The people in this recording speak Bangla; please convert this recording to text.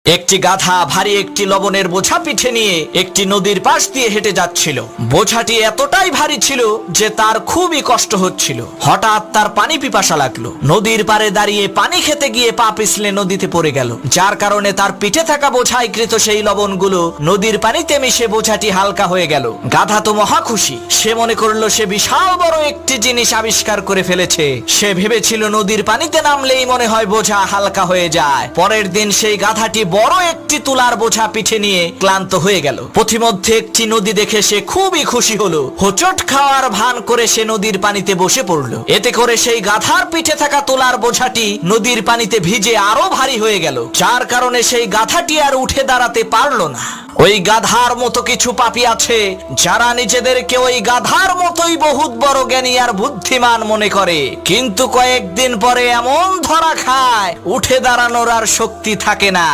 একটি গাধা ভারী একটি লবণের বোঝা পিঠে নিয়ে একটি নদীর পাশ দিয়ে হেঁটে যাচ্ছিল। বোঝাটি এতটাই ভারী ছিল যে তার খুবই কষ্ট হচ্ছিল। হঠাৎ তার পানি পিপাসা লাগলো। নদীর পাড়ে দাঁড়িয়ে পানি খেতে গিয়ে পা পিছলে নদীতে পড়ে গেল, যার কারণে তার পিঠে থাকা বোঝায় কৃত সেই লবণগুলো নদীর পানিতে মিশে বোঝাটি হালকা হয়ে গেল। গাধা তো মহা খুশি। সে মনে করলো সে বিশাল বড় একটি জিনিস আবিষ্কার করে ফেলেছে। সে ভেবেছিল নদীর পানিতে নামলেই মনে হয় বোঝা হালকা হয়ে যায়। পরের দিন সেই গাধাটি বড় একটি তুলার বোঝা পিঠে নিয়ে ক্লান্ত হয়ে গেল। পথিমধ্যে একটি নদী দেখে সে খুবই খুশি হলো। হোঁচট খাওয়ার ভান করে সে নদীর পানিতে বসে পড়লো। এতে করে সেই গাধার পিঠে থাকা তুলার বোঝাটি নদীর পানিতে ভিজে আরো ভারী হয়ে গেল, যার কারণে সেই গাধাটি আর উঠে দাঁড়াতে পারলো না। ওই গাধার মতো কিছু পাপী আছে যারা নিজেদেরকে ওই গাধার মতোই বহুত বড় জ্ঞানী আর বুদ্ধিমান মনে করে, কিন্তু কয়েকদিন পরে এমন ধরা খায় উঠে দাঁড়ানোর আর শক্তি থাকে না।